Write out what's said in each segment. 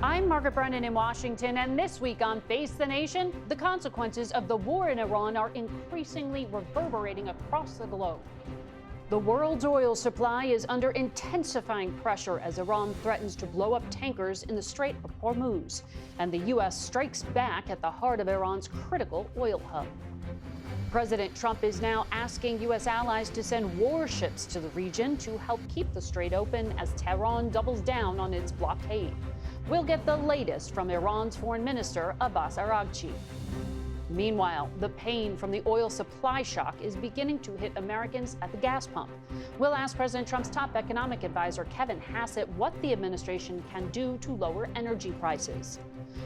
I'm Margaret Brennan in Washington, and this week on Face the Nation, the consequences of the war in Iran are increasingly reverberating across the globe. The world's oil supply is under intensifying pressure as Iran threatens to blow up tankers in the Strait of Hormuz, and the U.S. strikes back at the heart of Iran's critical oil hub. President Trump is now asking U.S. allies to send warships to the region to help keep the strait open as Tehran doubles down on its blockade. We'll get the latest from Iran's Foreign Minister, Abbas Araghchi. Meanwhile, the pain from the oil supply shock is beginning to hit Americans at the gas pump. We'll ask President Trump's top economic advisor, Kevin Hassett, what the administration can do to lower energy prices.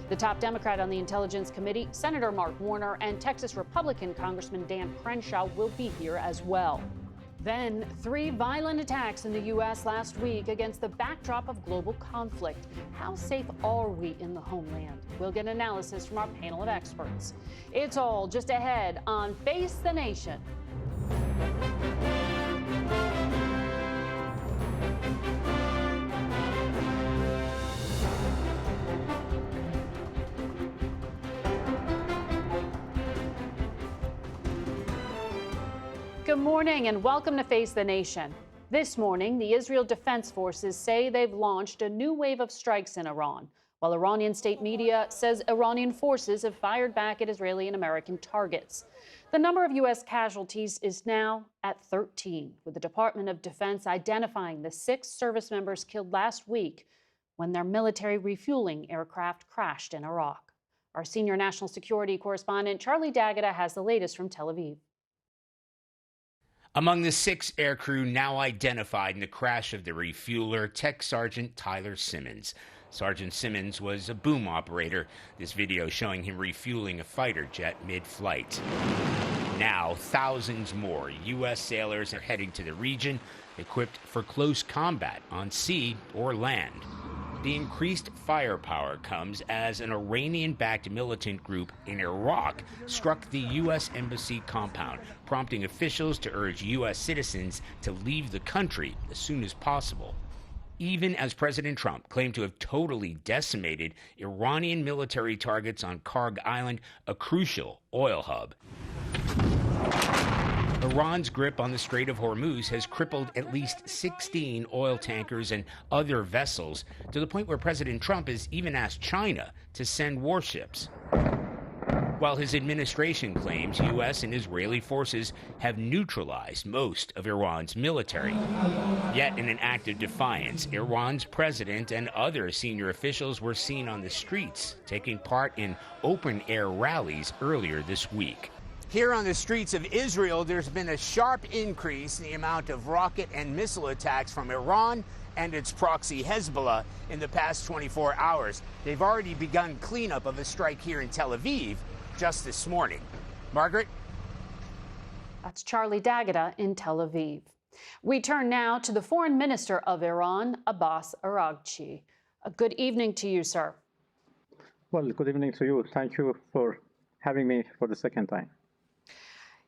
The top Democrat on the Intelligence Committee, Senator Mark Warner, and Texas Republican Congressman Dan Crenshaw will be here as well. Then, 3 violent attacks in the U.S. last week against the backdrop of global conflict. How safe are we in the homeland? We'll get analysis from our panel of experts. It's all just ahead on Face the Nation. Good morning and welcome to Face the Nation. This morning, the Israel Defense Forces say they've launched a new wave of strikes in Iran, while Iranian state media says Iranian forces have fired back at Israeli and American targets. The number of U.S. casualties is now at 13, with the Department of Defense identifying the 6 service members killed last week when their military refueling aircraft crashed in Iraq. Our senior national security correspondent, Charlie D'Agata, has the latest from Tel Aviv. Among the 6 aircrew now identified in the crash of the refueler, Tech Sergeant Tyler Simmons. Sergeant Simmons was a boom operator. This video showing him refueling a fighter jet mid-flight. Now, thousands more U.S. sailors are heading to the region, equipped for close combat on sea or land. The increased firepower comes as an Iranian-backed militant group in Iraq struck the U.S. Embassy compound, prompting officials to urge U.S. citizens to leave the country as soon as possible. Even as President Trump claimed to have totally decimated Iranian military targets on Karg Island, a crucial oil hub. Iran's grip on the Strait of Hormuz has crippled at least 16 oil tankers and other vessels, to the point where President Trump has even asked China to send warships. While his administration claims U.S. and Israeli forces have neutralized most of Iran's military. Yet in an act of defiance, Iran's president and other senior officials were seen on the streets, taking part in open-air rallies earlier this week. Here on the streets of Israel, there's been a sharp increase in the amount of rocket and missile attacks from Iran and its proxy Hezbollah in the past 24 hours. They've already begun cleanup of a strike here in Tel Aviv just this morning. Margaret? That's Charlie D'Agata in Tel Aviv. We turn now to the Foreign Minister of Iran, Abbas Araghchi. Good evening to you, sir. Well, good evening to you. Thank you for having me for the second time.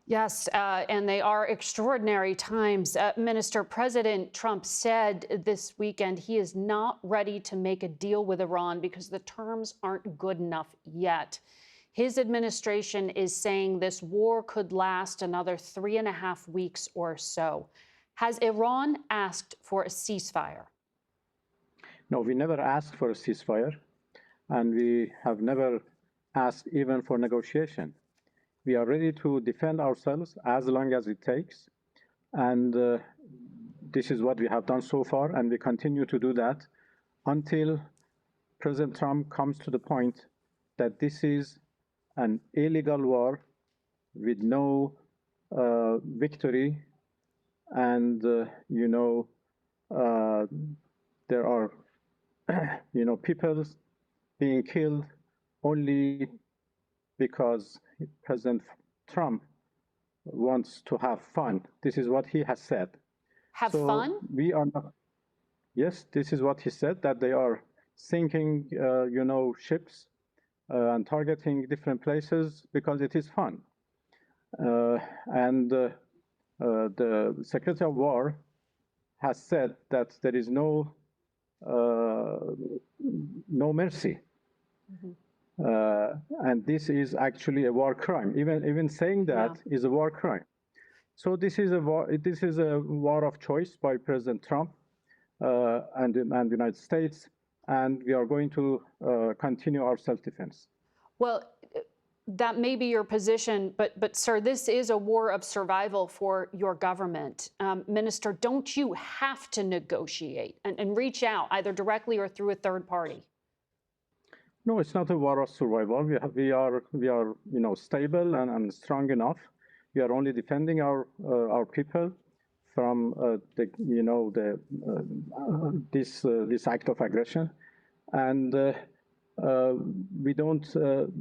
Yes, and they are extraordinary times. Minister, President Trump said this weekend he is not ready to make a deal with Iran because the terms aren't good enough yet. His administration is saying this war could last another 3.5 weeks or so. Has Iran asked for a ceasefire? No, we never asked for a ceasefire, and we have never asked even for negotiation. We are ready to defend ourselves as long as it takes, and this is what we have done so far, and we continue to do that until President Trump comes to the point that this is an illegal war with no victory, and there are people being killed only because President Trump wants to have fun. This is what he has said. Have fun? We are not. Yes, this is what he said, that they are sinking, ships and targeting different places because it is fun. And the Secretary of War has said that there is no no mercy. And this is actually a war crime. Even saying that is a war crime. So this is a war of choice by President Trump and the United States, and we are going to continue our self-defense. Well, that may be your position, but sir, this is a war of survival for your government. Minister, don't you have to negotiate and reach out either directly or through a third party? No, it's not a war of survival. We are stable and strong enough. We are only defending our people from this act of aggression, and we don't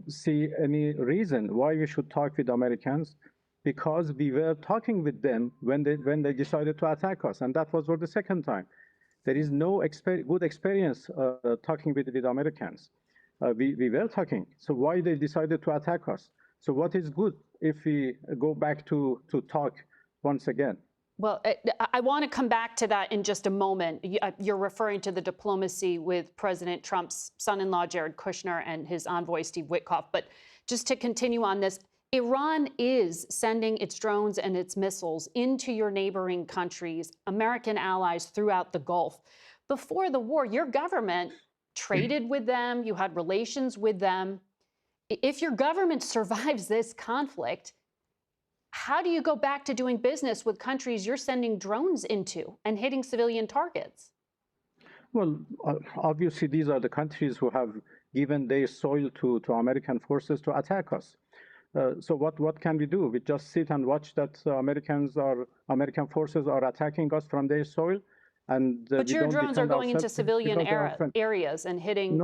see any reason why we should talk with Americans, because we were talking with them when they decided to attack us, and that was for the second time. There is no good experience talking with Americans. We were talking, so why they decided to attack us? So what is good if we go back to talk once again? Well, I want to come back to that in just a moment. You're referring to the diplomacy with President Trump's son-in-law, Jared Kushner, and his envoy, Steve Witkoff. But just to continue on this, Iran is sending its drones and its missiles into your neighboring countries, American allies throughout the Gulf. Before the war, your government traded with them, you had relations with them. If your government survives this conflict, how do you go back to doing business with countries you're sending drones into and hitting civilian targets? Well, obviously, these are the countries who have given their soil to American forces to attack us. So what can we do? We just sit and watch that American forces are attacking us from their soil, and but your drones are going into civilian areas and hitting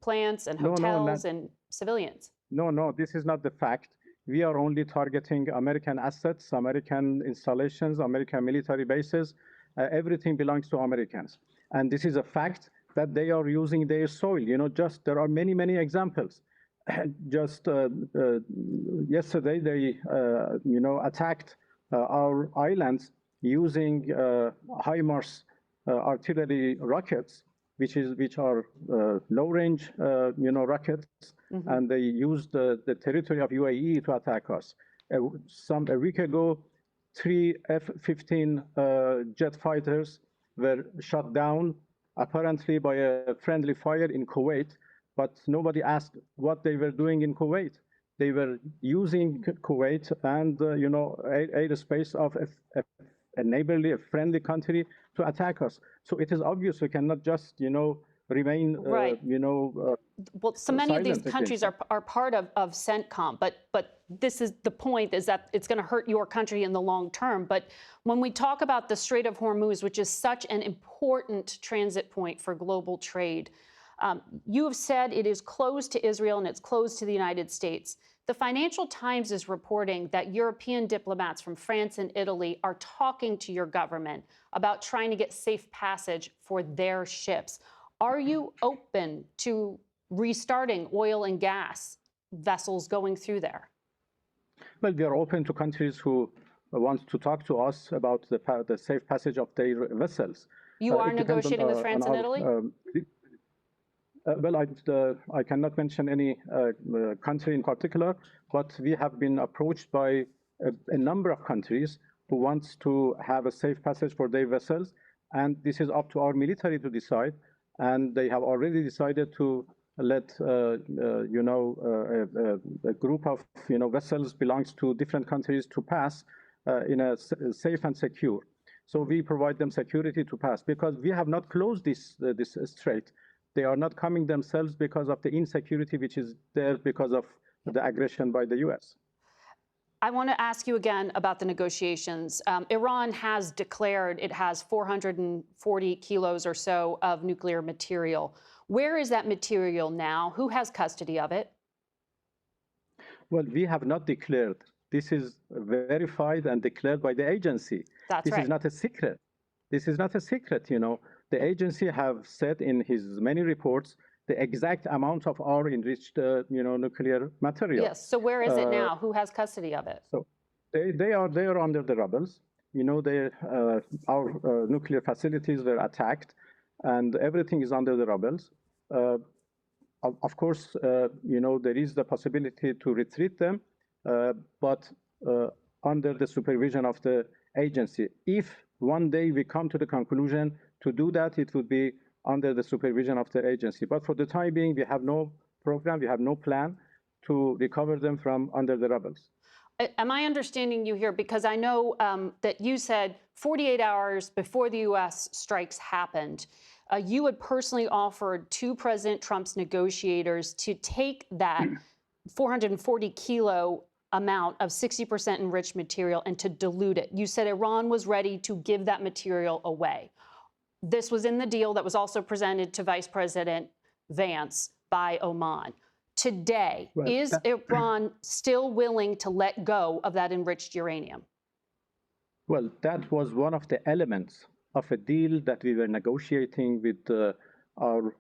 plants and hotels and civilians. No, this is not the fact. We are only targeting American assets, American installations, American military bases. Everything belongs to Americans. And this is a fact that they are using their soil. There are many examples. Just yesterday, they, attacked our islands using HIMARS artillery rockets, which are low-range, rockets, and they used the territory of UAE to attack us. A week ago, 3 F-15 jet fighters were shot down, apparently by a friendly fire in Kuwait, but nobody asked what they were doing in Kuwait. They were using Kuwait and airspace of a neighborly, a friendly country to attack us. So it is obvious we cannot just, remain, right. Well, so many of these countries are part of CENTCOM, but this is the point, is that it's going to hurt your country in the long term. But when we talk about the Strait of Hormuz, which is such an important transit point for global trade, you have said it is closed to Israel and it's closed to the United States. The Financial Times is reporting that European diplomats from France and Italy are talking to your government about trying to get safe passage for their ships. Are you open to restarting oil and gas vessels going through there? Well, we are open to countries who want to talk to us about the safe passage of their vessels. You are negotiating with France and Italy? Well, I cannot mention any country in particular, but we have been approached by a number of countries who wants to have a safe passage for their vessels, and this is up to our military to decide. And they have already decided to let a group of vessels belongs to different countries to pass in a safe and secure. So we provide them security to pass, because we have not closed this strait. They are not coming themselves because of the insecurity which is there because of the aggression by the U.S. I want to ask you again about the negotiations. Iran has declared it has 440 kilos or so of nuclear material. Where is that material now? Who has custody of it? Well, we have not declared. This is verified and declared by the agency. That's right. This is not a secret. This is not a secret, The agency have said in his many reports the exact amount of our enriched, nuclear material. Yes. So where is it now? Who has custody of it? So they are under the rubbles. Our nuclear facilities were attacked, and everything is under the rubbles. Of course, there is the possibility to retreat them, but under the supervision of the agency. If one day we come to the conclusion to do that, it would be under the supervision of the agency. But for the time being, we have no program, we have no plan to recover them from under the rubbles. Am I understanding you here? Because I know that you said 48 hours before the U.S. strikes happened, you had personally offered to President Trump's negotiators to take that 440 kilo amount of 60% enriched material and to dilute it. You said Iran was ready to give that material away. This was in the deal that was also presented to Vice President Vance by Oman. Today, is Iran still willing to let go of that enriched uranium? Well, that was one of the elements of a deal that we were negotiating with our,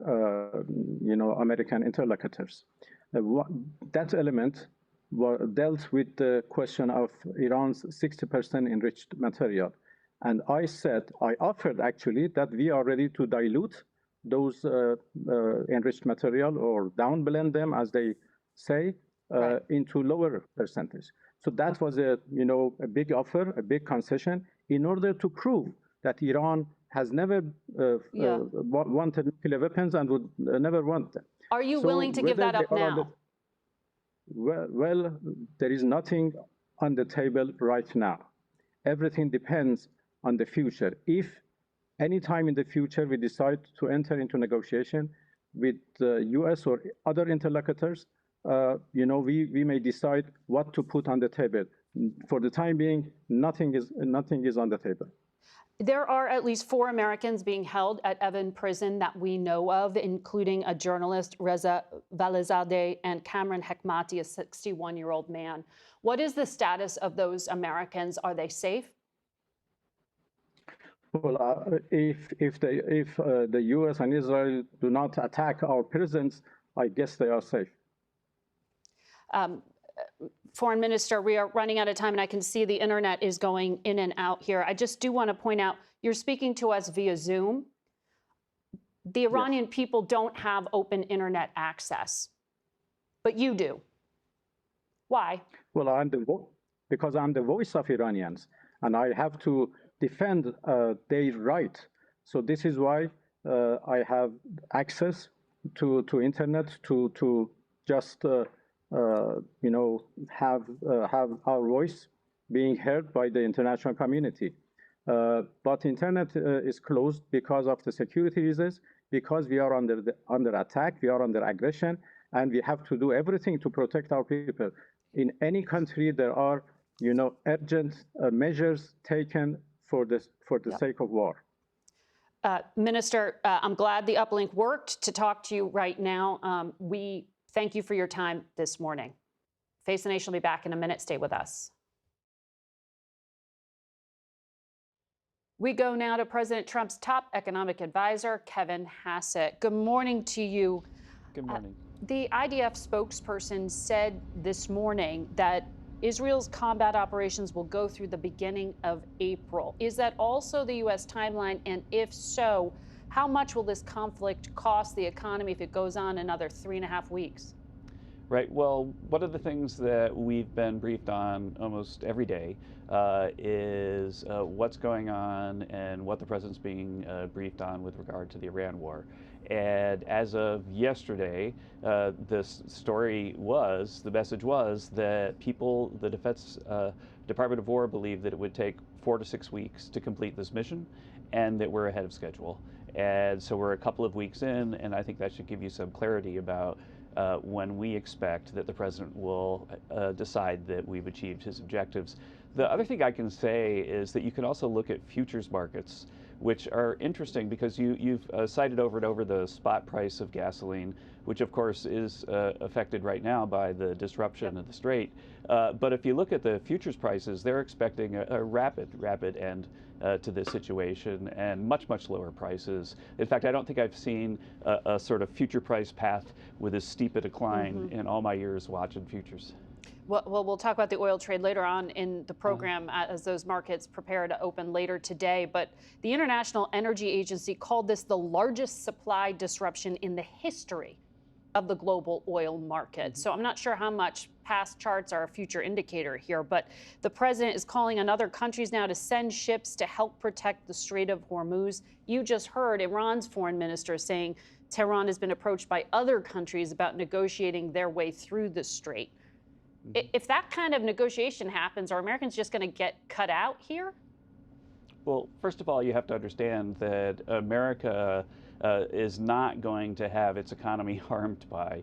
American interlocutors. That element dealt with the question of Iran's 60% enriched material. And I offered actually that we are ready to dilute those enriched material or downblend them, as they say, into lower percentage. So that was a big offer, a big concession, in order to prove that Iran has never wanted nuclear weapons and would never want them. Are you willing to give that up now? Well, there is nothing on the table right now. Everything depends on the future. If any time in the future we decide to enter into negotiation with the U.S. or other interlocutors, we may decide what to put on the table. For the time being, nothing is on the table. There are at least 4 Americans being held at Evin prison that we know of, including a journalist, Reza Valizadeh, and Cameron Hekmati, a 61-year-old man. What is the status of those Americans? Are they safe? Well, if the U.S. and Israel do not attack our prisons, I guess they are safe. Foreign Minister, we are running out of time, and I can see the internet is going in and out here. I just do want to point out, you're speaking to us via Zoom. The Iranian people don't have open internet access, but you do. Why? Well, because I'm the voice of Iranians, and I have to defend their right. So this is why I have access to internet to just have our voice being heard by the international community. But internet is closed because of the security reasons, because we are under attack, we are under aggression, and we have to do everything to protect our people. In any country, there are urgent measures taken for the sake of war. Minister, I'm glad the uplink worked to talk to you right now. We thank you for your time this morning. Face the Nation will be back in a minute. Stay with us. We go now to President Trump's top economic advisor, Kevin Hassett. Good morning to you. Good morning. The IDF spokesperson said this morning that Israel's combat operations will go through the beginning of April. Is that also the U.S. timeline? And if so, how much will this conflict cost the economy if it goes on another 3.5 weeks? Right. Well, one of the things that we've been briefed on almost every day is what's going on and what the president's being briefed on with regard to the Iran war. And as of yesterday, the message was that the Defense Department of War believed that it would take 4 to 6 weeks to complete this mission, and that we're ahead of schedule. And so we're a couple of weeks in, and I think that should give you some clarity about when we expect that the president will decide that we've achieved his objectives. The other thing I can say is that you can also look at futures markets, which are interesting because you've cited over and over the spot price of gasoline, which of course is affected right now by the disruption of the Strait. But if you look at the futures prices, they're expecting a rapid end to this situation and much lower prices. In fact, I don't think I've seen a sort of future price path with as steep a decline in all my years watching futures. Well, we'll talk about the oil trade later on in the program as those markets prepare to open later today. But the International Energy Agency called this the largest supply disruption in the history of the global oil market. So I'm not sure how much past charts are a future indicator here, but the president is calling on other countries now to send ships to help protect the Strait of Hormuz. You just heard Iran's foreign minister saying Tehran has been approached by other countries about negotiating their way through the strait. If that kind of negotiation happens, are Americans just going to get cut out here? Well, first of all, you have to understand that America is not going to have its economy harmed by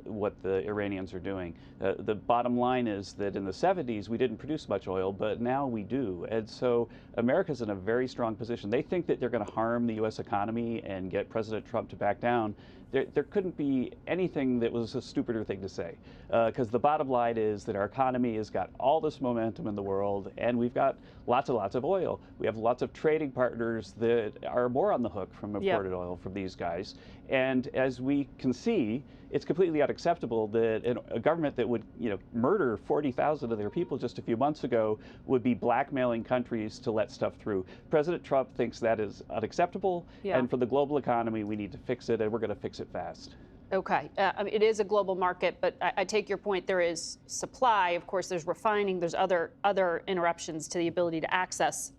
what the Iranians are doing. The bottom line is that in the 70s, we didn't produce much oil, but now we do. And so America's in a very strong position. They think that they're going to harm the U.S. economy and get President Trump to back down. There couldn't be anything that was a stupider thing to say, because the bottom line is that our economy has got all this momentum in the world, and we've got lots and lots of oil. We have lots of trading partners that are more on the hook from imported oil from these guys. And as we can see, it's completely unacceptable that a government that would, murder 40,000 of their people just a few months ago would be blackmailing countries to let stuff through. President Trump thinks that is unacceptable, and for the global economy, we need to fix it, and we're going to fix it fast. Okay. I mean, it is a global market, but I take your point. There is supply. Of course, there's refining. There's other interruptions to the ability to access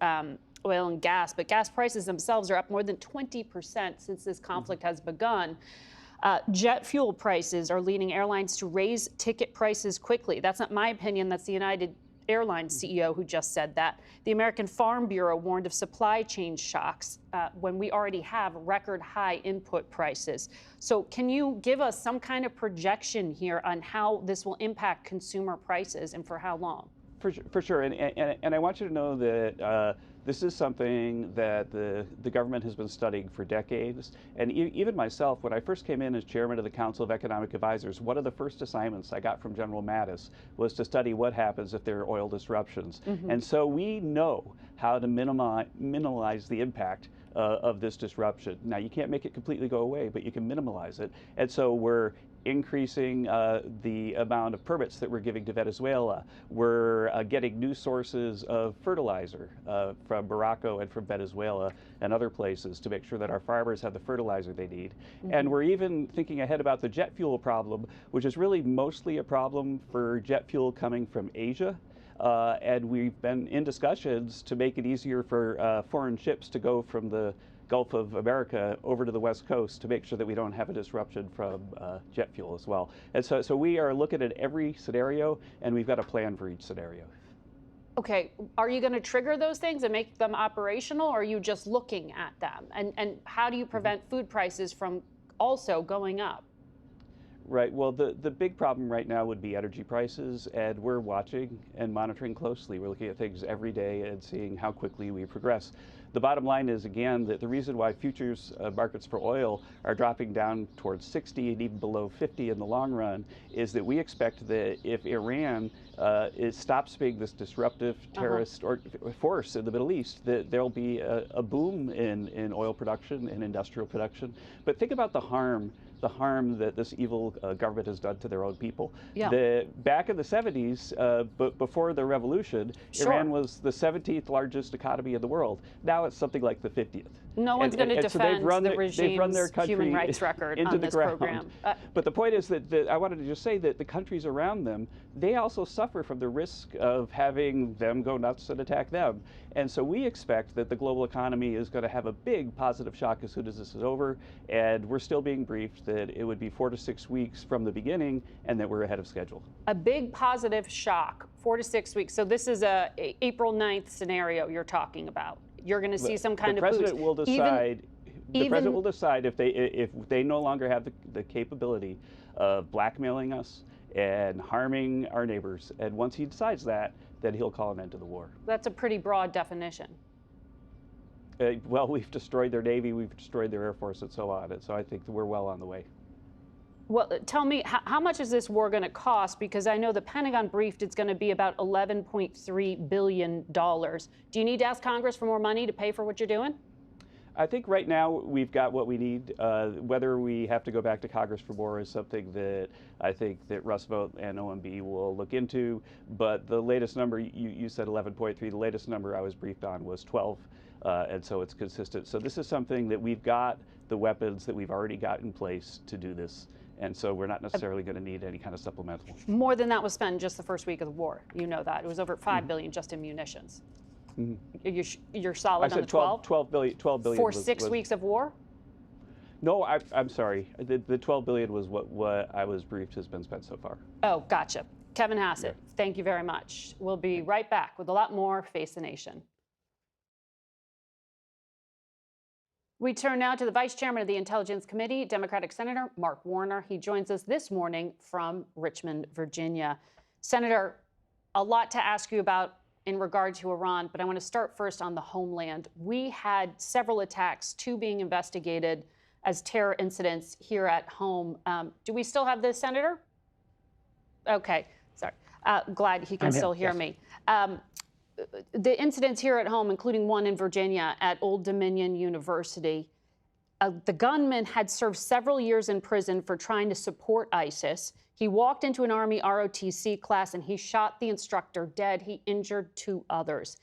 oil and gas. But gas prices themselves are up more than 20% since this conflict has begun. Jet fuel prices are leading airlines to raise ticket prices quickly. That's not my opinion. That's the United Airlines CEO who just said that. The American Farm Bureau warned of supply chain shocks when we already have record high input prices. So can you give us some kind of projection here on how this will impact consumer prices and for how long? For sure, and I want you to know that this is something that the government has been studying for decades. And even myself, when I first came in as chairman of the Council of Economic Advisors, one of the first assignments I got from General Mattis was to study what happens if there are oil disruptions. And so we know how to minimize the impact of this disruption. Now, you can't make it completely go away, but you can minimize it. And so we're increasing the amount of permits that we're giving to Venezuela. We're getting new sources of fertilizer from Morocco and from Venezuela and other places to make sure that our farmers have the fertilizer they need. And we're even thinking ahead about the jet fuel problem, which is really mostly a problem for jet fuel coming from Asia. And we've been in discussions to make it easier for foreign ships to go from the Gulf of America over to the West Coast to make sure that we don't have a disruption from jet fuel as well. And so we are looking at every scenario, and we've got a plan for each scenario. Okay, are you going to trigger those things and make them operational, or are you just looking at them? And how do you prevent food prices from also going up? Right. Well, the big problem right now would be energy prices, and we're watching and monitoring closely. We're looking at things every day and seeing how quickly we progress. The bottom line is, again, that the reason why futures markets for oil are dropping down towards 60 and even below 50 in the long run is that we expect that if Iran stops being this disruptive terrorist force in the Middle East, that there'll be a boom in oil production and industrial production. But think about the harm that this evil government has done to their own people. Back in the 70s, but before the revolution, Iran was the 17th largest economy in the world. Now it's something like the 50th. No one's going to defend the regime's human rights record into on the this ground. program. But the point is that I wanted to just say that the countries around them, they also suffer from the risk of having them go nuts and attack them. And so we expect that the global economy is going to have a big positive shock as soon as this is over. And we're still being briefed that it would be 4 to 6 weeks from the beginning and that we're ahead of schedule. A big positive shock, 4 to 6 weeks. So this is a April 9th scenario you're talking about. You're going to see some kind of boost. The president will decide if they no longer have the capability of blackmailing us and harming our neighbors. And once he decides that, then he'll call an end to the war. That's a pretty broad definition. Well, we've destroyed their Navy, we've destroyed their Air Force, and so on. And so I think that we're well on the way. Well, tell me, how much is this war going to cost? Because I know the Pentagon briefed it's going to be about $11.3 billion. Do you need to ask Congress for more money to pay for what you're doing? I think right now we've got what we need. Whether we have to go back to Congress for more is something that I think that Russ Vought and OMB will look into. But the latest number, you said 11.3, the latest number I was briefed on was 12. And so it's consistent. So this is something that we've got the weapons that we've already got in place to do this. And so we're not necessarily going to need any kind of supplemental. More than that was spent in just the first week of the war. You know that. It was over $5 billion just in munitions. You're solid on the 12? 12 billion For 6 weeks of war? No, I'm sorry. The 12 billion was what I was briefed has been spent so far. Oh, gotcha. Kevin Hassett, thank you very much. We'll be right back with a lot more Face the Nation. We turn now to the Vice Chairman of the Intelligence Committee, Democratic Senator Mark Warner. He joins us this morning from Richmond, Virginia. Senator, a lot to ask you about in regard to Iran, but I want to start first on the homeland. We had several attacks, 2 being investigated as terror incidents here at home. Do we still have this, Senator? Okay, sorry. Glad he can still hear me. The incidents here at home, including one in Virginia at Old Dominion University, the gunman had served several years in prison for trying to support ISIS. He walked into an Army ROTC class and he shot the instructor dead. He injured 2 others.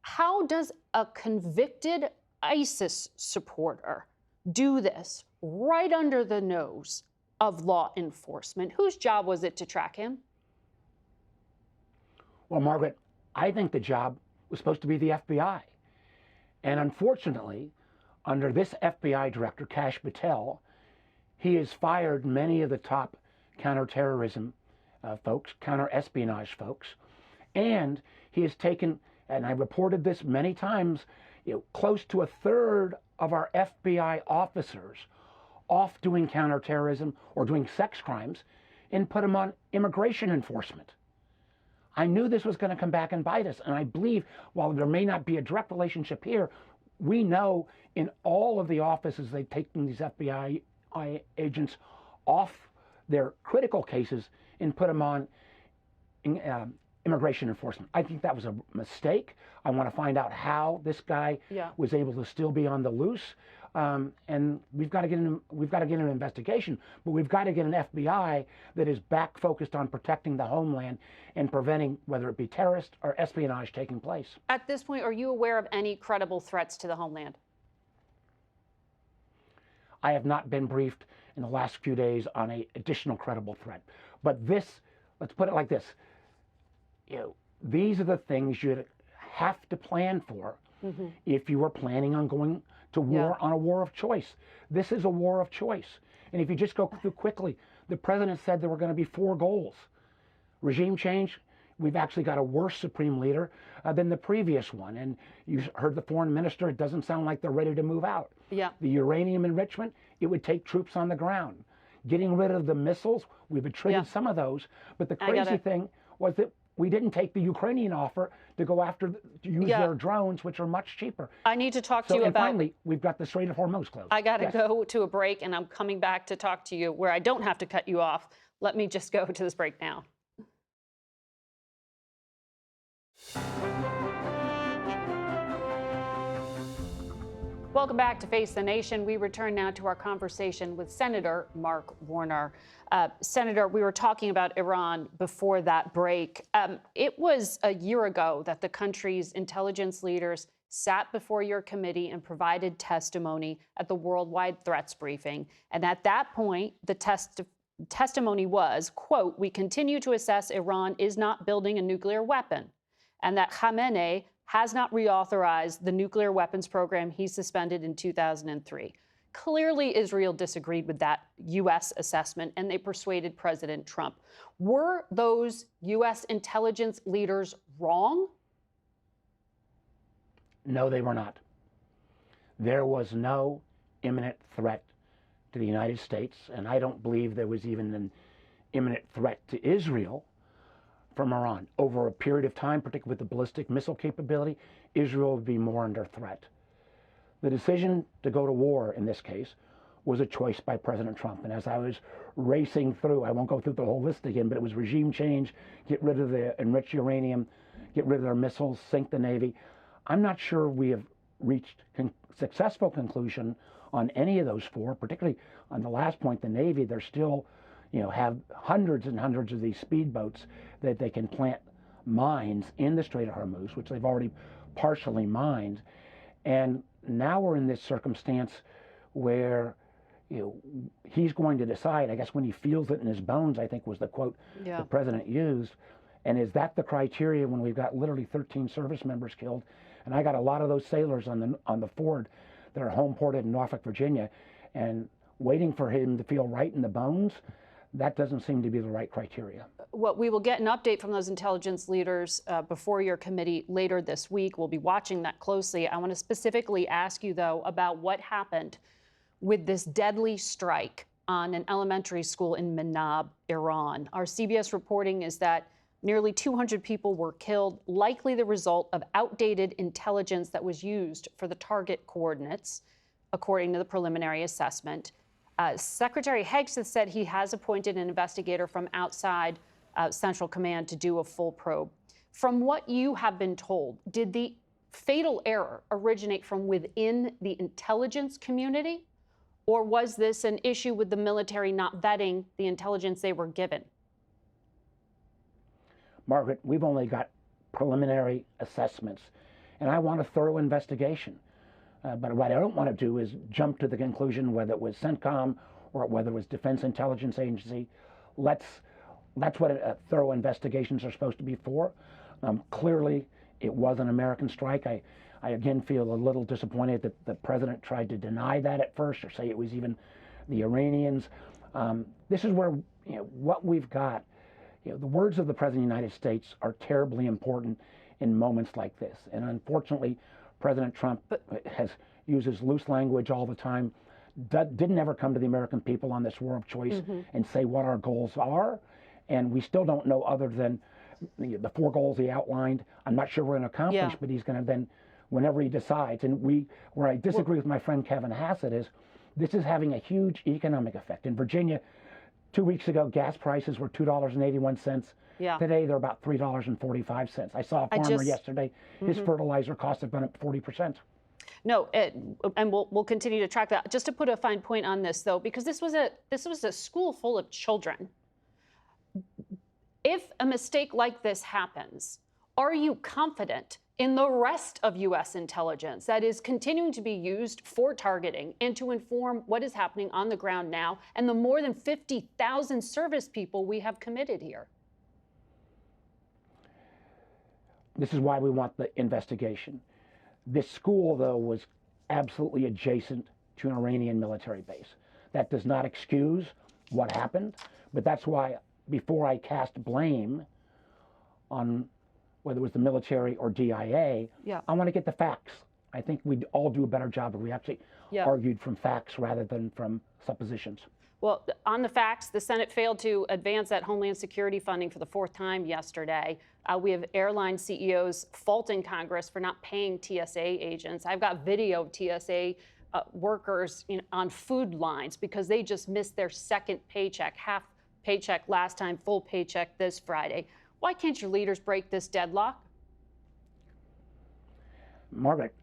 How does a convicted ISIS supporter do this right under the nose of law enforcement? Whose job was it to track him? Well, Margaret, I think the job was supposed to be the FBI. And unfortunately, under this FBI director, Kash Patel, he has fired many of the top counterterrorism folks, counterespionage folks, and he has taken, and I reported this many times, close to 1/3 of our FBI officers off doing counterterrorism or doing sex crimes and put them on immigration enforcement. I knew this was going to come back and bite us, and I believe while there may not be a direct relationship here, we know in all of the offices they've taken these FBI agents off their critical cases and put them on immigration enforcement. I think that was a mistake. I want to find out how this guy was able to still be on the loose. And we've got to get an investigation, but we've got to get an FBI that is back focused on protecting the homeland and preventing whether it be terrorist or espionage taking place. At this point, are you aware of any credible threats to the homeland? I have not been briefed in the last few days on an additional credible threat. But this, let's put it like this. These are the things you have to plan for if you are planning on going to war on a war of choice. This is a war of choice. And if you just go through quickly, the president said there were going to be 4 goals. Regime change, we've actually got a worse supreme leader than the previous one. And you heard the foreign minister, it doesn't sound like they're ready to move out. The uranium enrichment, it would take troops on the ground. Getting rid of the missiles, we've attributed some of those. But the crazy thing was that we didn't take the Ukrainian offer to go after, to use their drones, which are much cheaper. I need to talk to you about... finally, we've got the Strait of Hormuz closed. I got to go to a break, and I'm coming back to talk to you where I don't have to cut you off. Let me just go to this break now. Welcome back to Face the Nation. We return now to our conversation with Senator Mark Warner. Senator, we were talking about Iran before that break. It was a year ago that the country's intelligence leaders sat before your committee and provided testimony at the Worldwide Threats Briefing. And at that point, the testimony was, quote, "We continue to assess Iran is not building a nuclear weapon, and that Khamenei has not reauthorized the nuclear weapons program he suspended in 2003. Clearly, Israel disagreed with that U.S. assessment, and they persuaded President Trump. Were those U.S. intelligence leaders wrong? No, they were not. There was no imminent threat to the United States, and I don't believe there was even an imminent threat to Israel from Iran. Over a period of time, particularly with the ballistic missile capability, Israel would be more under threat. The decision to go to war in this case was a choice by President Trump. And as I was racing through, I won't go through the whole list again, but it was regime change, get rid of the enriched uranium, get rid of their missiles, sink the Navy. I'm not sure we have reached successful conclusion on any of those four, particularly on the last point, the Navy. They're still, have hundreds and hundreds of these speedboats that they can plant mines in the Strait of Hormuz, which they've already partially mined. And now we're in this circumstance where he's going to decide, I guess when he feels it in his bones, I think was the quote the president used. And is that the criteria when we've got literally 13 service members killed? And I got a lot of those sailors on the Ford that are home ported in Norfolk, Virginia, and waiting for him to feel right in the bones. That doesn't seem to be the right criteria. Well, we will get an update from those intelligence leaders before your committee later this week. We'll be watching that closely. I want to specifically ask you, though, about what happened with this deadly strike on an elementary school in Manab, Iran. Our CBS reporting is that nearly 200 people were killed, likely the result of outdated intelligence that was used for the target coordinates, according to the preliminary assessment. Secretary Hassett said he has appointed an investigator from outside Central Command to do a full probe. From what you have been told, did the fatal error originate from within the intelligence community, or was this an issue with the military not vetting the intelligence they were given? Margaret, we've only got preliminary assessments, and I want a thorough investigation. But what I don't want to do is jump to the conclusion whether it was CENTCOM or whether it was Defense Intelligence Agency. That's what thorough investigations are supposed to be for. Clearly, it was an American strike. I again feel a little disappointed that the president tried to deny that at first, or say it was even the Iranians. This is where what we've got. The words of the President of the United States are terribly important in moments like this. And unfortunately, President Trump uses loose language all the time, didn't ever come to the American people on this war of choice and say what our goals are. And we still don't know, other than the four goals he outlined. I'm not sure we're going to accomplish, but he's going to then, whenever he decides, and where I disagree with my friend Kevin Hassett is, this is having a huge economic effect. In Virginia, 2 weeks ago, gas prices were $2.81. Today, they're about $3.45. I saw a farmer yesterday, his fertilizer costs have gone up 40%. No, and we'll continue to track that. Just to put a fine point on this, though, because this was a school full of children. If a mistake like this happens, are you confident in the rest of U.S. intelligence that is continuing to be used for targeting and to inform what is happening on the ground now and the more than 50,000 service people we have committed here? This is why we want the investigation. This school, though, was absolutely adjacent to an Iranian military base. That does not excuse what happened, but that's why, before I cast blame on whether it was the military or DIA, I want to get the facts. I think we'd all do a better job if we actually argued from facts rather than from suppositions. Well, on the facts, the Senate failed to advance that Homeland Security funding for the fourth time yesterday. We have airline CEOs faulting Congress for not paying TSA agents. I've got video of TSA workers on food lines because they just missed their second paycheck, half paycheck last time, full paycheck this Friday. Why can't your leaders break this deadlock? Margaret,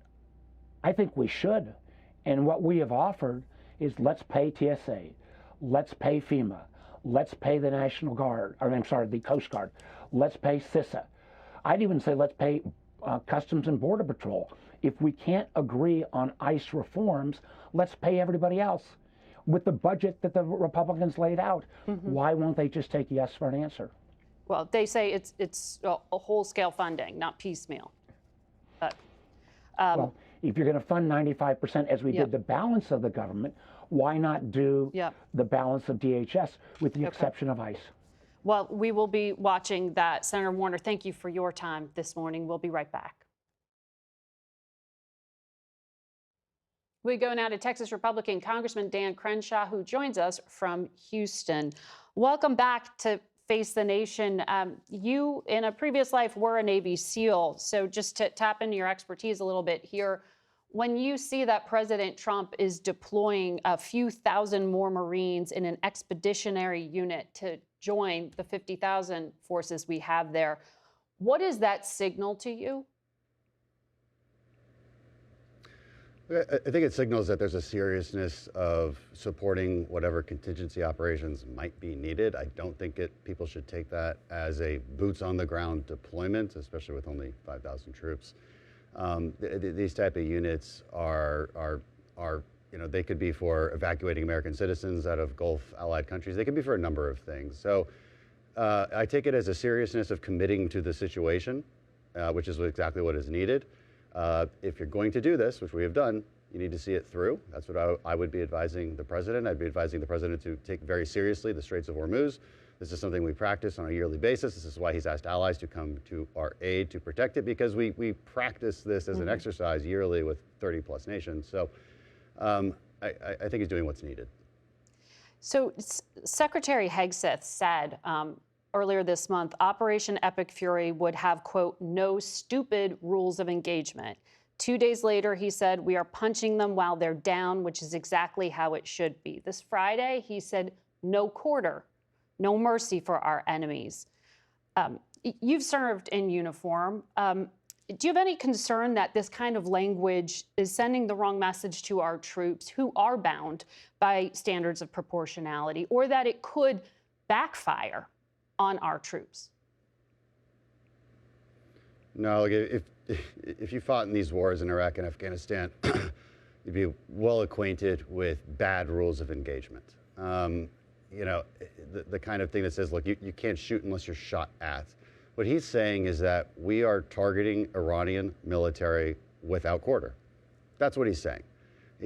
I think we should. And what we have offered is let's pay TSA, let's pay FEMA, let's pay the National Guard, or I'm sorry, the Coast Guard, let's pay CISA. I'd even say let's pay Customs and Border Patrol. If we can't agree on ICE reforms, let's pay everybody else with the budget that the Republicans laid out. Why won't they just take yes for an answer? Well, they say it's a whole-scale funding, not piecemeal. But, well, if you're going to fund 95% as we did the balance of the government, why not do the balance of DHS with the exception of ICE? Well, we will be watching that. Senator Warner, thank you for your time this morning. We'll be right back. We go now to Texas Republican Congressman Dan Crenshaw, who joins us from Houston. Welcome back to Face the Nation. You, in a previous life, were a Navy SEAL. So just to tap into your expertise a little bit here, when you see that President Trump is deploying a few thousand more Marines in an expeditionary unit to join the 50,000 forces we have there, what does that signal to you? I think it signals that there's a seriousness of supporting whatever contingency operations might be needed. I don't think people should take that as a boots on the ground deployment, especially with only 5,000 troops. These type of units are they could be for evacuating American citizens out of Gulf allied countries. They could be for a number of things. So I take it as a seriousness of committing to the situation, which is exactly what is needed. If you're going to do this, which we have done, you need to see it through. That's what I would be advising the president. I'd be advising the president to take very seriously the Straits of Hormuz. This is something we practice on a yearly basis. This is why he's asked allies to come to our aid to protect it, because we practice this as an exercise yearly with 30 plus nations. So I think he's doing what's needed. So Secretary Hassett said earlier this month, Operation Epic Fury would have, quote, no stupid rules of engagement. 2 days later, he said, we are punching them while they're down, which is exactly how it should be. This Friday, he said, no quarter, no mercy for our enemies. You've served in uniform. Do you have any concern that this kind of language is sending the wrong message to our troops who are bound by standards of proportionality, or that it could backfire on our troops? No, if you fought in these wars in Iraq and Afghanistan, you'd be well acquainted with bad rules of engagement. The kind of thing that says, look, you can't shoot unless you're shot at. What he's saying is that we are targeting Iranian military without quarter. That's what he's saying.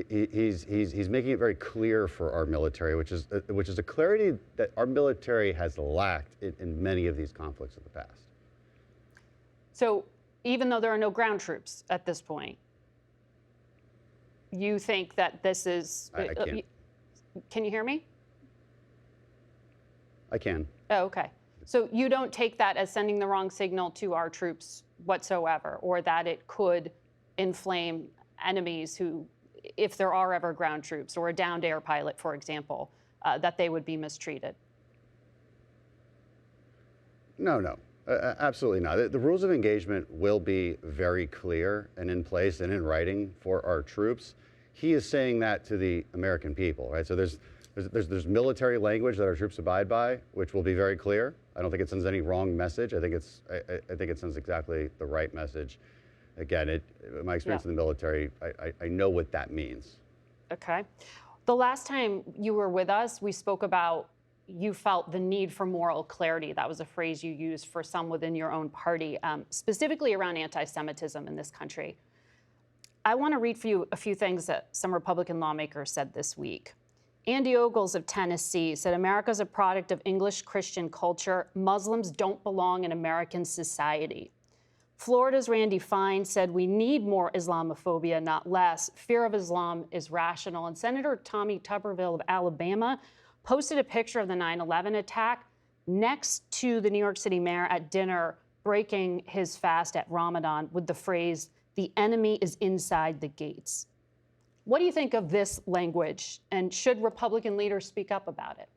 He's making it very clear for our military, which is a clarity that our military has lacked in many of these conflicts of the past. So even though there are no ground troops at this point, you think that this is... I can't. Can you hear me? I can. Oh, okay. So you don't take that as sending the wrong signal to our troops whatsoever, or that it could inflame enemies who, if there are ever ground troops or a downed air pilot, for example, that they would be mistreated? No, absolutely not. The rules of engagement will be very clear and in place and in writing for our troops. He is saying that to the American people, right? So there's military language that our troops abide by, which will be very clear. I don't think it sends any wrong message. I think it sends exactly the right message. Again, my experience in the military, I know what that means. Okay. The last time you were with us, we spoke about you felt the need for moral clarity. That was a phrase you used for some within your own party, specifically around anti-Semitism in this country. I want to read for you a few things that some Republican lawmakers said this week. Andy Ogles of Tennessee said, America's a product of English Christian culture. Muslims don't belong in American society. Florida's Randy Fine said, we need more Islamophobia, not less. Fear of Islam is rational. And Senator Tommy Tuberville of Alabama posted a picture of the 9/11 attack next to the New York City mayor at dinner, breaking his fast at Ramadan with the phrase, the enemy is inside the gates. What do you think of this language, and should Republican leaders speak up about it?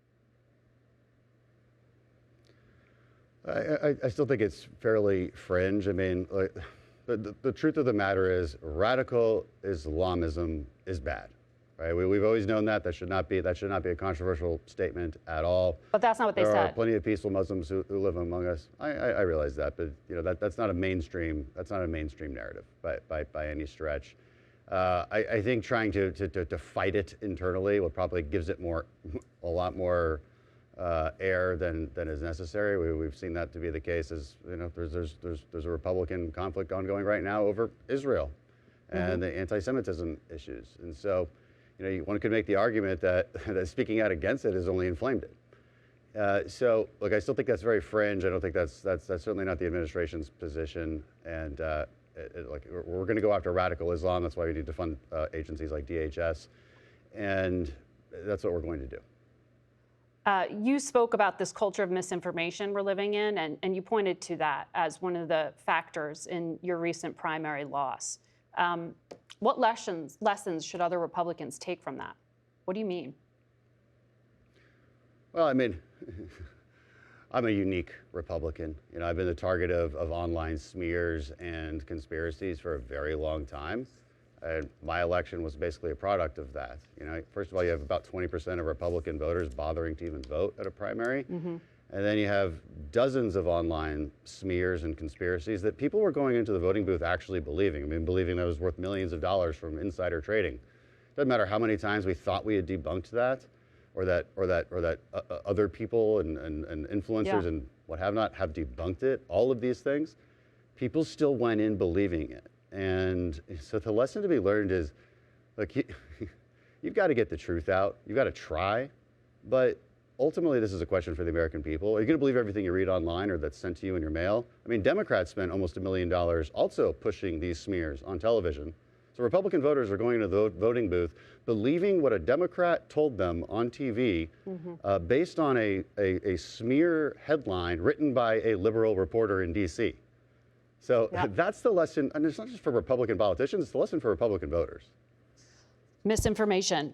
I still think it's fairly fringe. I mean, the truth of the matter is radical Islamism is bad, right? We've always known that. That should not be a controversial statement at all. But that's not what they said. There are plenty of peaceful Muslims who live among us. I realize that, but that's not a mainstream narrative by any stretch. I think trying to fight it internally probably gives it a lot more air than is necessary. We've seen that to be the case. As there's a Republican conflict ongoing right now over Israel and the anti-Semitism issues, and so one could make the argument that speaking out against it has only inflamed it. So look, I still think that's very fringe. I don't think that's certainly not the administration's position, and. We're going to go after radical Islam. That's why we need to fund agencies like DHS, and that's what we're going to do. You spoke about this culture of misinformation we're living in, and you pointed to that as one of the factors in your recent primary loss. What lessons should other Republicans take from that? What do you mean? Well, I mean, I'm a unique Republican. I've been the target of online smears and conspiracies for a very long time. And my election was basically a product of that. You know, first of all, you have about 20% of Republican voters bothering to even vote at a primary. Mm-hmm. And then you have dozens of online smears and conspiracies that people were going into the voting booth actually believing. I mean, believing that it was worth millions of dollars from insider trading. Doesn't matter how many times we thought we had debunked that, or that other people and influencers and what have not have debunked it. All of these things, people still went in believing it. And so the lesson to be learned is, look, you've got to get the truth out. You've got to try, but ultimately, this is a question for the American people. Are you going to believe everything you read online or that's sent to you in your mail? I mean, Democrats spent almost $1 million also pushing these smears on television. So Republican voters are going to the voting booth believing what a Democrat told them on TV based on a smear headline written by a liberal reporter in D.C. So that's the lesson, and it's not just for Republican politicians, it's the lesson for Republican voters. Misinformation.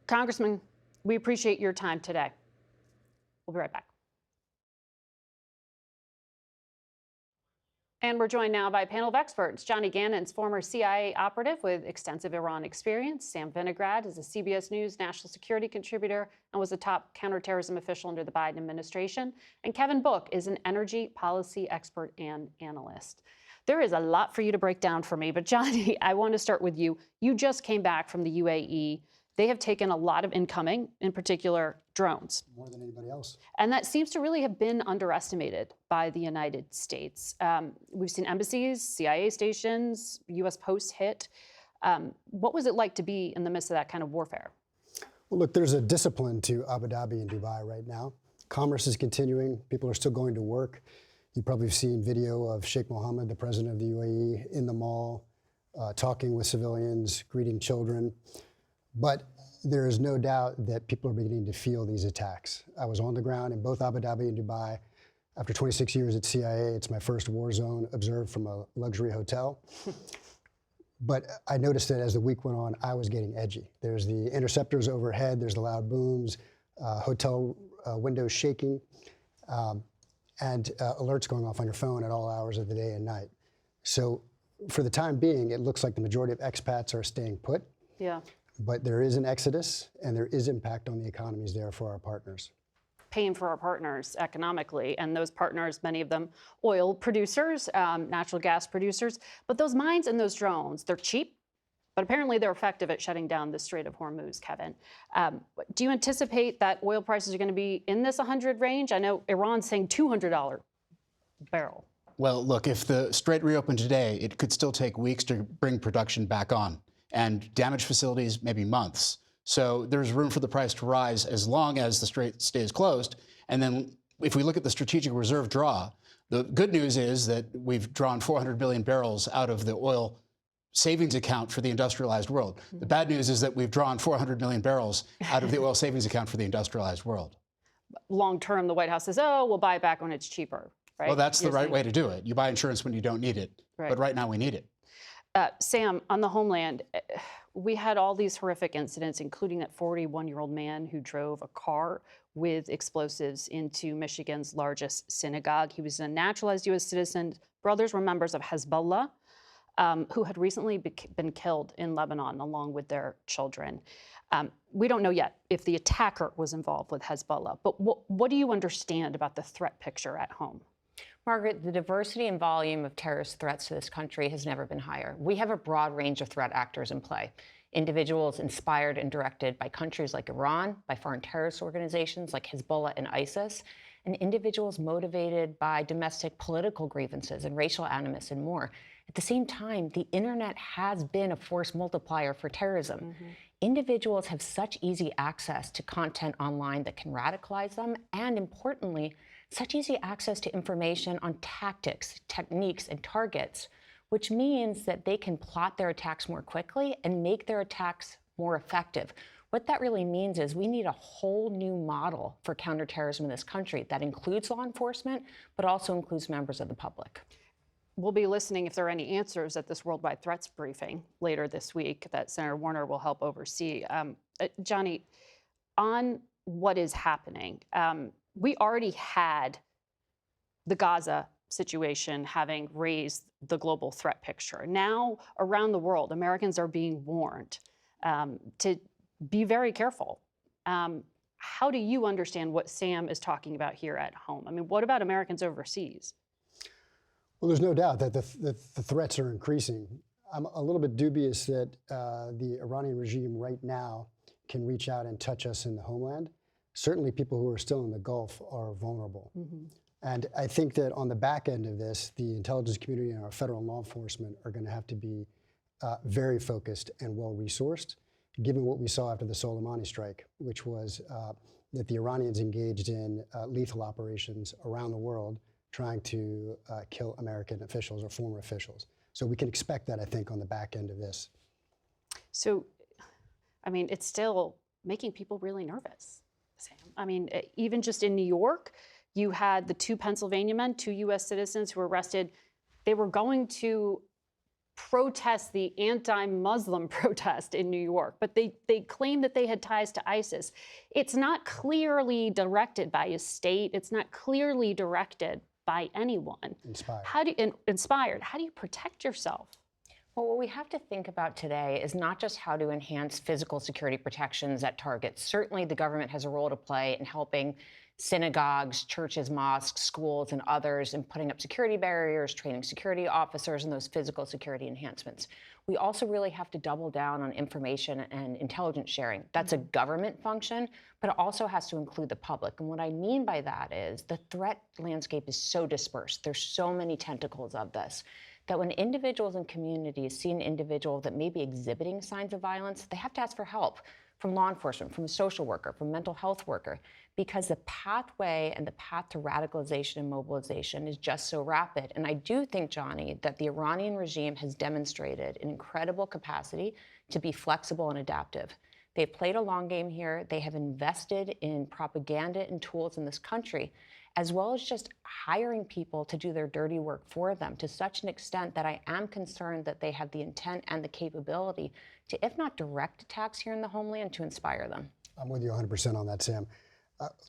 Congressman, we appreciate your time today. We'll be right back. And we're joined now by a panel of experts. Johnny Gannon's former CIA operative with extensive Iran experience. Sam Vinograd is a CBS News national security contributor and was a top counterterrorism official under the Biden administration. And Kevin Book is an energy policy expert and analyst. There is a lot for you to break down for me, but Johnny, I want to start with you. You just came back from the UAE. They have taken a lot of incoming, in particular, drones. More than anybody else. And that seems to really have been underestimated by the United States. We've seen embassies, CIA stations, U.S. posts hit. What was it like to be in the midst of that kind of warfare? Well, look, there's a discipline to Abu Dhabi and Dubai right now. Commerce is continuing. People are still going to work. You probably have seen video of Sheikh Mohammed, the president of the UAE, in the mall, talking with civilians, greeting children. But there is no doubt that people are beginning to feel these attacks. I was on the ground in both Abu Dhabi and Dubai. After 26 years at CIA, it's my first war zone observed from a luxury hotel. But I noticed that as the week went on, I was getting edgy. There's the interceptors overhead, there's the loud booms, hotel windows shaking, and alerts going off on your phone at all hours of the day and night. So for the time being, it looks like the majority of expats are staying put. Yeah. But there is an exodus, and there is impact on the economies there for our partners. Paying for our partners economically, and those partners, many of them oil producers, natural gas producers. But those mines and those drones, they're cheap, but apparently they're effective at shutting down the Strait of Hormuz, Kevin. Do you anticipate that oil prices are going to be in this 100 range? I know Iran's saying $200 barrel. Well, look, if the Strait reopened today, it could still take weeks to bring production back on. And damaged facilities, maybe months. So there's room for the price to rise as long as the Strait stays closed. And then if we look at the strategic reserve draw, the good news is that we've drawn 400 million barrels out of the oil savings account for the industrialized world. The bad news is that we've drawn 400 million barrels out of the oil savings account for the industrialized world. Long term, the White House says, oh, we'll buy it back when it's cheaper, right? Well, that's the right way to do it. You buy insurance when you don't need it. Right. But right now we need it. Sam, on the homeland, we had all these horrific incidents, including that 41-year-old man who drove a car with explosives into Michigan's largest synagogue. He was a naturalized U.S. citizen. Brothers were members of Hezbollah, who had recently been killed in Lebanon along with their children. We don't know yet if the attacker was involved with Hezbollah, but what do you understand about the threat picture at home? Margaret, the diversity and volume of terrorist threats to this country has never been higher. We have a broad range of threat actors in play. Individuals inspired and directed by countries like Iran, by foreign terrorist organizations like Hezbollah and ISIS, and individuals motivated by domestic political grievances and racial animus and more. At the same time, the internet has been a force multiplier for terrorism. Individuals have such easy access to content online that can radicalize them, and importantly, such easy access to information on tactics, techniques, and targets, which means that they can plot their attacks more quickly and make their attacks more effective. What that really means is we need a whole new model for counterterrorism in this country that includes law enforcement, but also includes members of the public. We'll be listening if there are any answers at this Worldwide Threats briefing later this week that Senator Warner will help oversee. Johnny, on what is happening, we already had the Gaza situation having raised the global threat picture. Now, around the world, Americans are being warned to be very careful. How do you understand what Sam is talking about here at home? I mean, what about Americans overseas? Well, there's no doubt that the threats are increasing. I'm a little bit dubious that the Iranian regime right now can reach out and touch us in the homeland. Certainly people who are still in the Gulf are vulnerable. Mm-hmm. And I think that on the back end of this, the intelligence community and our federal law enforcement are going to have to be very focused and well-resourced, given what we saw after the Soleimani strike, which was that the Iranians engaged in lethal operations around the world trying to kill American officials or former officials. So we can expect that, I think, on the back end of this. So, I mean, it's still making people really nervous, Sam. I mean, even just in New York, you had the 2 Pennsylvania men, 2 U.S. citizens who were arrested. They were going to protest the anti-Muslim protest in New York, but they claimed that they had ties to ISIS. It's not clearly directed by a state. It's not clearly directed by anyone. Inspired. How do you protect yourself? Well, what we have to think about today is not just how to enhance physical security protections at targets. Certainly, the government has a role to play in helping synagogues, churches, mosques, schools, and others in putting up security barriers, training security officers, and those physical security enhancements. We also really have to double down on information and intelligence sharing. That's a government function, but it also has to include the public. And what I mean by that is the threat landscape is so dispersed. There's so many tentacles of this that when individuals and communities see an individual that may be exhibiting signs of violence, they have to ask for help from law enforcement, from a social worker, from a mental health worker, because the pathway and the path to radicalization and mobilization is just so rapid. And I do think, Johnny, that the Iranian regime has demonstrated an incredible capacity to be flexible and adaptive. They've played a long game here. They have invested in propaganda and tools in this country, as well as just hiring people to do their dirty work for them to such an extent that I am concerned that they have the intent and the capability to, if not direct attacks here in the homeland, to inspire them. I'm with you 100% on that, Sam.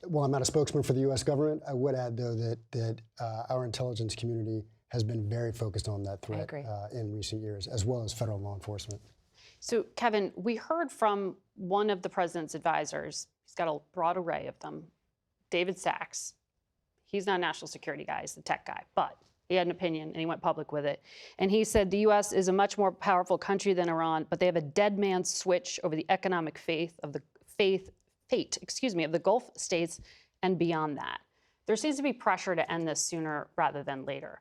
While I'm not a spokesman for the U.S. government, I would add, though, that our intelligence community has been very focused on that threat in recent years, as well as federal law enforcement. So, Kevin, we heard from one of the president's advisors. He's got a broad array of them, David Sachs. He's not a national security guy, he's the tech guy, but he had an opinion and he went public with it. And he said the U.S. is a much more powerful country than Iran, but they have a dead man's switch over the economic fate of the Gulf states and beyond that. There seems to be pressure to end this sooner rather than later.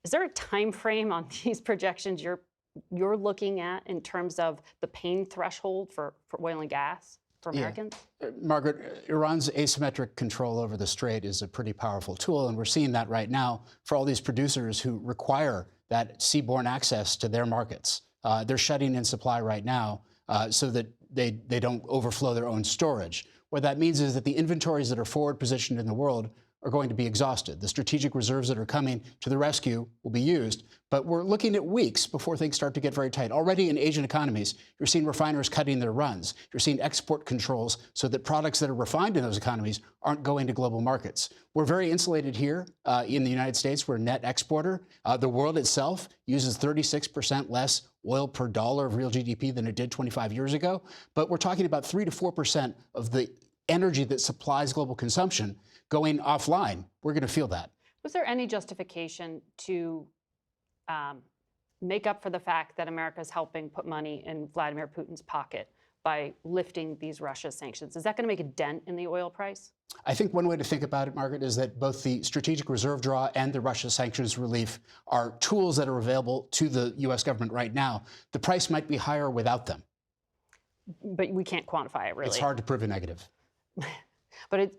Is there a time frame on these projections you're looking at in terms of the pain threshold for oil and gas for Americans? Yeah. Margaret, Iran's asymmetric control over the Strait is a pretty powerful tool, and we're seeing that right now for all these producers who require that seaborne access to their markets. They're shutting in supply right now so that they don't overflow their own storage. What that means is that the inventories that are forward positioned in the world are going to be exhausted. The strategic reserves that are coming to the rescue will be used, but we're looking at weeks before things start to get very tight. Already in Asian economies, you're seeing refiners cutting their runs. You're seeing export controls so that products that are refined in those economies aren't going to global markets. We're very insulated here in the United States. We're a net exporter. The world itself uses 36% less oil per dollar of real GDP than it did 25 years ago. But we're talking about 3 to 4% of the energy that supplies global consumption going offline. We're going to feel that. Was there any justification to make up for the fact that America is helping put money in Vladimir Putin's pocket by lifting these Russia sanctions? Is that going to make a dent in the oil price? I think one way to think about it, Margaret, is that both the strategic reserve draw and the Russia sanctions relief are tools that are available to the U.S. government right now. The price might be higher without them. But we can't quantify it, really. It's hard to prove a negative. But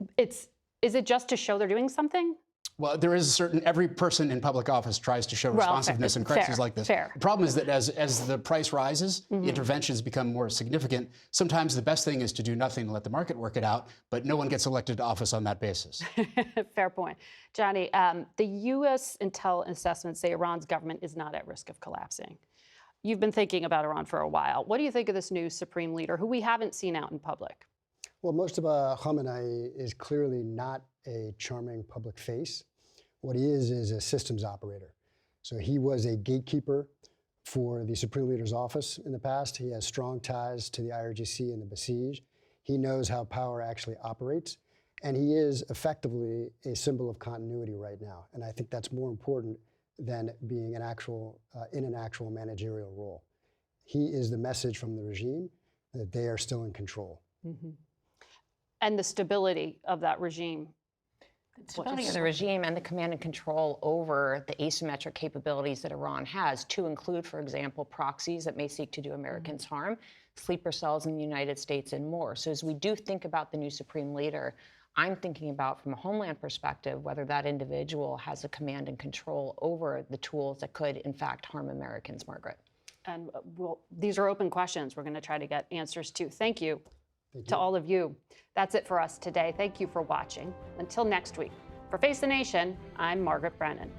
is it just to show they're doing something? Well, there is a certain, every person in public office tries to show responsiveness in crises like this. The problem is that as the price rises, the interventions become more significant. Sometimes the best thing is to do nothing and let the market work it out, but no one gets elected to office on that basis. Fair point. Johnny, the U.S. intel assessments say Iran's government is not at risk of collapsing. You've been thinking about Iran for a while. What do you think of this new supreme leader, who we haven't seen out in public? Well, Mojtaba Khamenei is clearly not a charming public face. What he is a systems operator. So he was a gatekeeper for the Supreme Leader's office in the past. He has strong ties to the IRGC and the Basij. He knows how power actually operates, and he is effectively a symbol of continuity right now. And I think that's more important than being in an actual managerial role. He is the message from the regime that they are still in control. Mm-hmm. And the stability of that regime. The stability of the regime and the command and control over the asymmetric capabilities that Iran has, to include, for example, proxies that may seek to do Americans harm, sleeper cells in the United States, and more. So as we do think about the new Supreme Leader, I'm thinking about, from a homeland perspective, whether that individual has a command and control over the tools that could, in fact, harm Americans, Margaret. And these are open questions we're going to try to get answers to. Thank you to all of you. That's it for us today. Thank you for watching. Until next week, for Face the Nation, I'm Margaret Brennan.